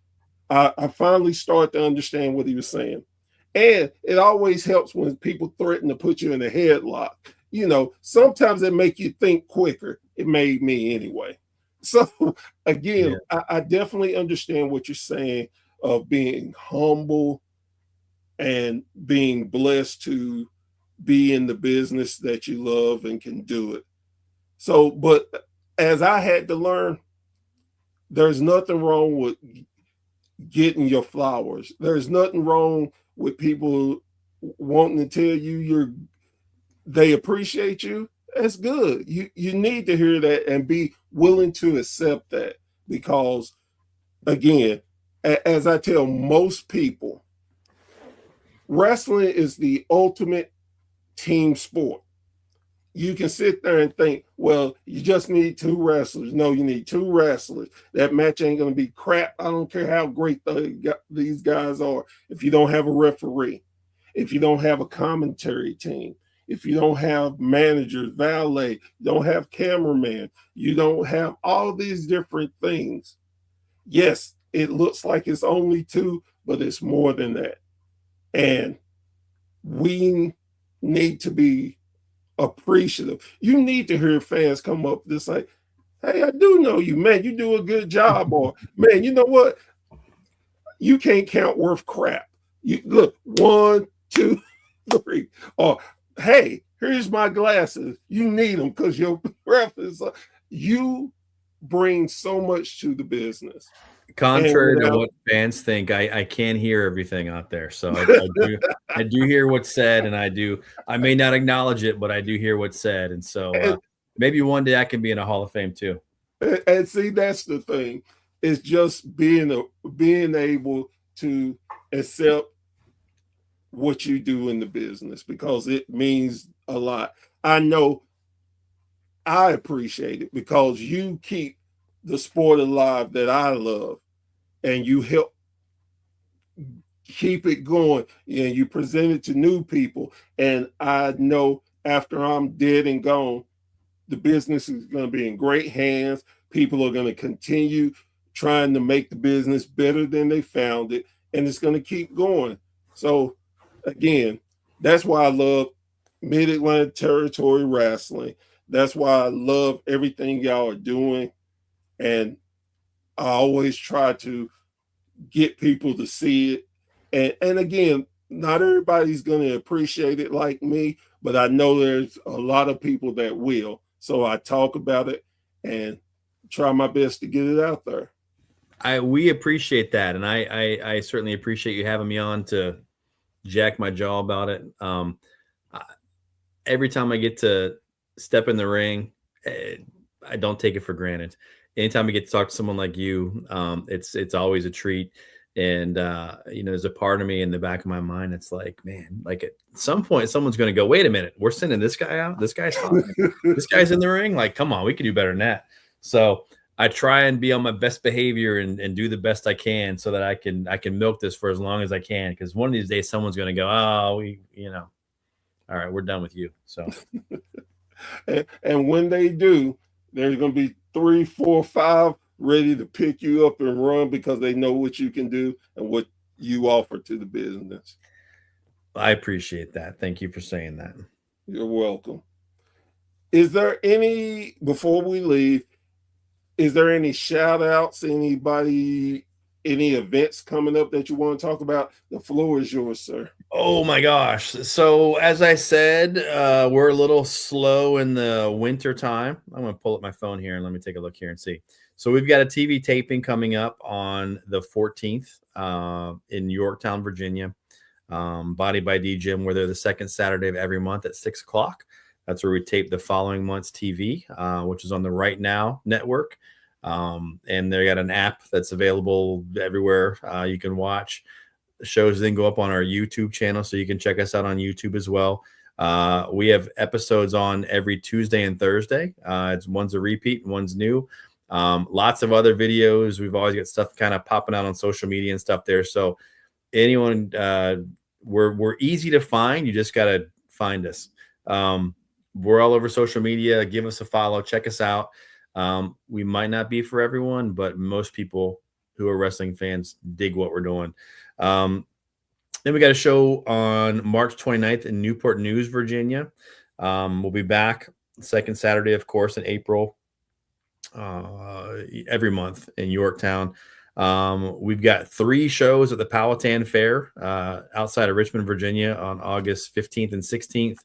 I finally start to understand what he was saying. And it always helps when people threaten to put you in a headlock. Sometimes it make you think quicker. It made me anyway. So again, yeah. I definitely understand what you're saying of being humble and being blessed to be in the business that you love and can do it. So, but as I had to learn, there's nothing wrong with getting your flowers. There's nothing wrong with people wanting to tell you they appreciate you. That's good. You need to hear that and be willing to accept that, because again, as I tell most people, wrestling is the ultimate team sport. You can sit there and think, well, you just need two wrestlers. No, you need two wrestlers. That match ain't going to be crap. I don't care how great these guys are. If you don't have a referee, if you don't have a commentary team, if you don't have managers, valet, you don't have cameraman, you don't have all these different things. Yes, it looks like it's only two, but it's more than that. And we need to be appreciative. You need to hear fans come up just like, hey, I do know you, man. You do a good job. Or, man, you know what? You can't count worth crap. You look, 1, 2, 3. Or, hey, here's my glasses. You need them because your breath is. You bring so much to the business. Contrary to what fans think, I can hear everything out there. So I do hear what's said, and I may not acknowledge it, but I do hear what's said. And so maybe one day I can be in a Hall of Fame too. And see, that's the thing. It's just being able to accept what you do in the business, because it means a lot. I know I appreciate it because you keep the sport alive that I love, and you help keep it going, and you present it to new people. And I know after I'm dead and gone, the business is going to be in great hands. People are going to continue trying to make the business better than they found it, and it's going to keep going. So again, that's why I love Mid-Atlantic Territory Wrestling. That's why I love everything y'all are doing. And I always try to get people to see it. And again, not everybody's going to appreciate it like me, but I know there's a lot of people that will. So I talk about it and try my best to get it out there. We appreciate that. And I certainly appreciate you having me on to jack my jaw about it. Every time I get to step in the ring, I don't take it for granted. Anytime I get to talk to someone like you, it's always a treat. And, there's a part of me in the back of my mind. It's like, man, like at some point, someone's going to go, wait a minute, we're sending this guy out. This guy's talking. This guy's in the ring. Like, come on, we can do better than that. So I try and be on my best behavior and do the best I can so that I can milk this for as long as I can. Because one of these days, someone's going to go, oh, all right, we're done with you. So, and when they do, there's going to be 3, 4, 5 ready to pick you up and run because they know what you can do and what you offer to the business. I appreciate that. Thank you for saying that. You're welcome. Is there any, before we leave, is there any shout outs, anybody, any events coming up that you want to talk about? The floor is yours, sir. Oh my gosh. So as I said, we're a little slow in the winter time. I'm going to pull up my phone here and let me take a look here and see. So we've got a TV taping coming up on the 14th in Yorktown, Virginia. Body by D Gym, where they're the second Saturday of every month at 6:00. That's where we tape the following month's TV, which is on the Right Now network. And they got an app that's available everywhere. You can watch the shows, then go up on our YouTube channel, so you can check us out on YouTube as well. We have episodes on every Tuesday and Thursday. One's a repeat and one's new. Lots of other videos. We've always got stuff kind of popping out on social media and stuff there. So anyone, we're easy to find. You just got to find us. We're all over social media. Give us a follow. Check us out. We might not be for everyone, but most people who are wrestling fans dig what we're doing. Then we got a show on March 29th in Newport News, Virginia. We'll be back second Saturday, of course, in April, every month in Yorktown. We've got 3 shows at the Powhatan Fair outside of Richmond, Virginia on August 15th and 16th.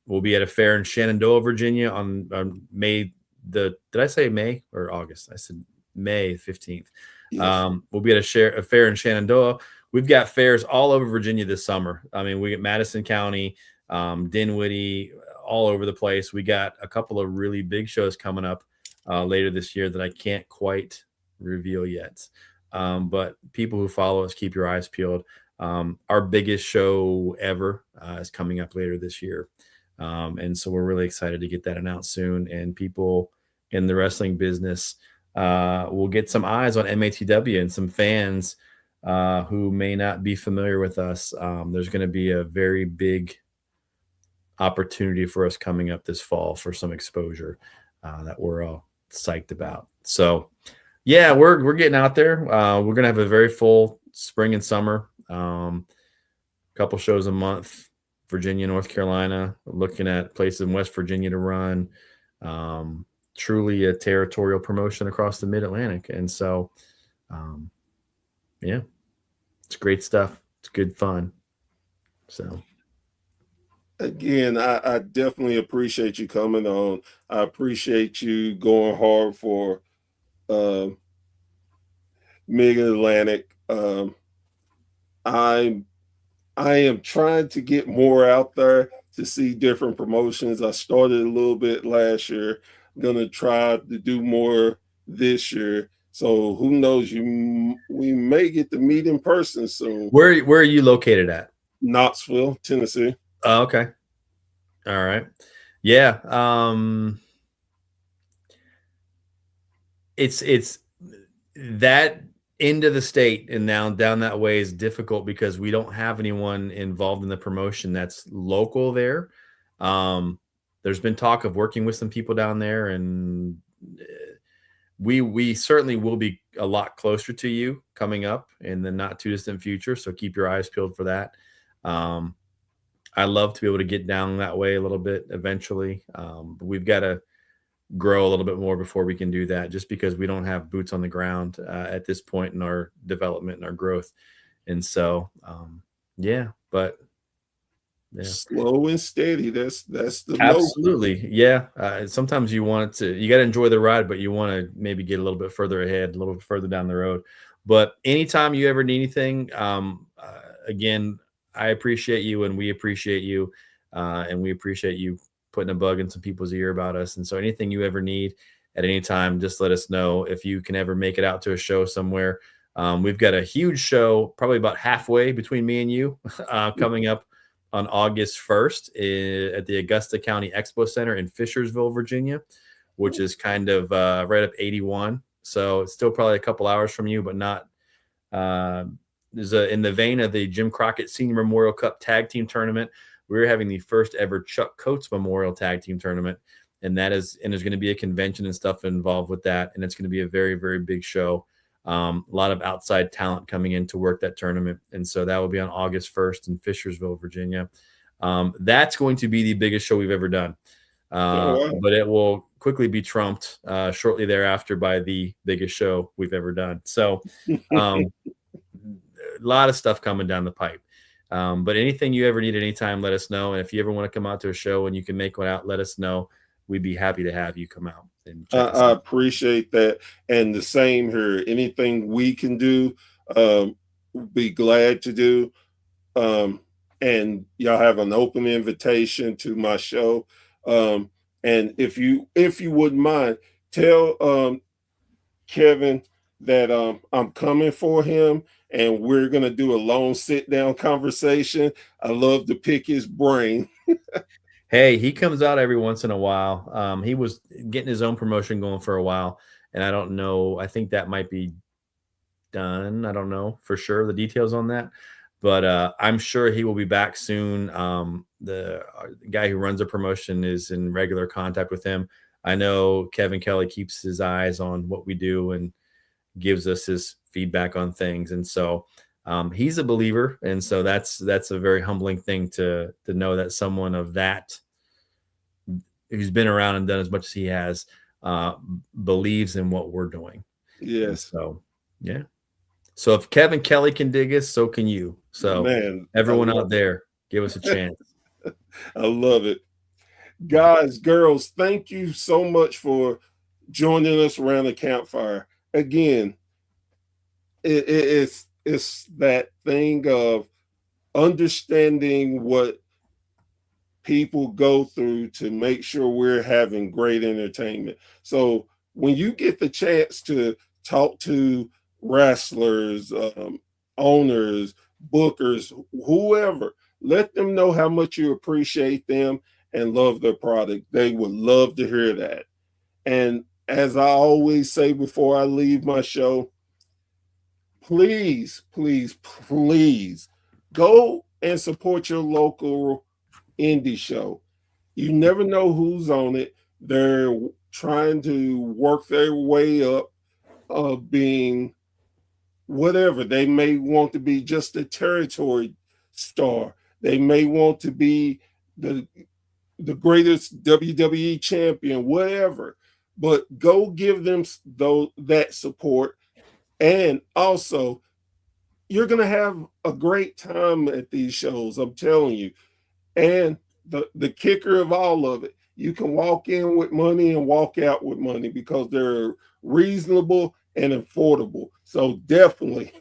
We'll be at a fair in Shenandoah, Virginia on May did I say May or August? I said May 15th. Yes. We'll be at a fair in Shenandoah. We've got fairs all over Virginia this summer. I mean, we get Madison County, Dinwiddie, all over the place. We got a couple of really big shows coming up later this year that I can't quite reveal yet. But people who follow us, keep your eyes peeled. Our biggest show ever is coming up later this year. And so we're really excited to get that announced soon. And people in the wrestling business will get some eyes on MATW and some fans who may not be familiar with us. There's going to be a very big opportunity for us coming up this fall for some exposure that we're all psyched about. So yeah, we're getting out there. We're going to have a very full spring and summer. Couple shows a month, Virginia, North Carolina, looking at places in West Virginia to run. Truly a territorial promotion across the Mid-Atlantic. And so, yeah, it's great stuff. It's good fun. So again, I definitely appreciate you coming on. I appreciate you going hard for Mid-Atlantic. I am trying to get more out there to see different promotions. I started a little bit last year. I'm gonna try to do more this year. So who knows? We may get to meet in person soon. where are you located at? Knoxville, Tennessee. Oh, okay. All right. Yeah. It's that end of the state and now down that way is difficult because we don't have anyone involved in the promotion that's local there. There's been talk of working with some people down there, and we certainly will be a lot closer to you coming up in the not too distant future. So keep your eyes peeled for that. I love to be able to get down that way a little bit eventually. But we've got to grow a little bit more before we can do that, just because we don't have boots on the ground at this point in our development and our growth. And so, yeah, but yeah. Slow and steady. That's the Absolutely. Yeah. Sometimes you got to enjoy the ride, but you want to maybe get a little bit further ahead, a little bit further down the road. But anytime you ever need anything, again, I appreciate you and we appreciate you. And we appreciate you putting a bug in some people's ear about us. And so anything you ever need at any time, just let us know. If you can ever make it out to a show somewhere, we've got a huge show, probably about halfway between me and you, coming up on August 1st at the Augusta County Expo Center in Fishersville, Virginia, which is kind of right up 81. So it's still probably a couple hours from you, but not in the vein of the Jim Crockett Senior Memorial Cup Tag Team Tournament. We're having the first ever Chuck Coates Memorial Tag Team Tournament. And there's going to be a convention and stuff involved with that. And it's going to be a very, very big show. A lot of outside talent coming in to work that tournament. And so that will be on August 1st in Fishersville, Virginia. That's going to be the biggest show we've ever done. But it will quickly be trumped shortly thereafter by the biggest show we've ever done. So a lot of stuff coming down the pipe. But anything you ever need at any time, let us know. And if you ever want to come out to a show and you can make one out, let us know. We'd be happy to have you come out. And I appreciate that. And the same here. Anything we can do, be glad to do. And y'all have an open invitation to my show. And if you wouldn't mind, tell Kevin that I'm coming for him and we're gonna do a long sit-down conversation. I love to pick his brain. Hey, he comes out every once in a while. He was getting his own promotion going for a while, and I don't know. I think that might be done. I don't know for sure the details on that, but I'm sure he will be back soon. The guy who runs the promotion is in regular contact with him. I know Kevin Kelly keeps his eyes on what we do and gives us his feedback on things, and so he's a believer, and so that's a very humbling thing to know that someone of that, who's been around and done as much as he has, believes in what we're doing. Yes. And so yeah. So if Kevin Kelly can dig us, so can you. So man, everyone out there, give us a chance. I love it. Guys, girls, thank you so much for joining us around the campfire. Again, it's that thing of understanding what people go through to make sure we're having great entertainment. So when you get the chance to talk to wrestlers, owners, bookers, whoever, let them know how much you appreciate them and love their product. They would love to hear that. And as I always say before I leave my show, please, please, please go and support your local indie show. You never know who's on it. They're trying to work their way up of being whatever. They may want to be just a territory star. They may want to be the greatest WWE champion, whatever. But go give them that support. And also, you're going to have a great time at these shows, I'm telling you. And the kicker of all of it, you can walk in with money and walk out with money because they're reasonable and affordable. So definitely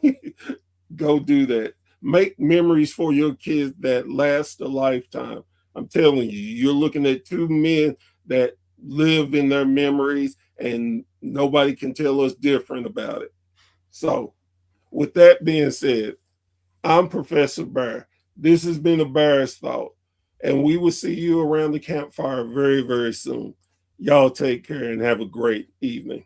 go do that. Make memories for your kids that last a lifetime. I'm telling you, you're looking at two men that live in their memories, and nobody can tell us different about it. So, with that being said, I'm Professor Bear. This has been a Bear's Thought, and we will see you around the campfire very, very soon. Y'all take care and have a great evening.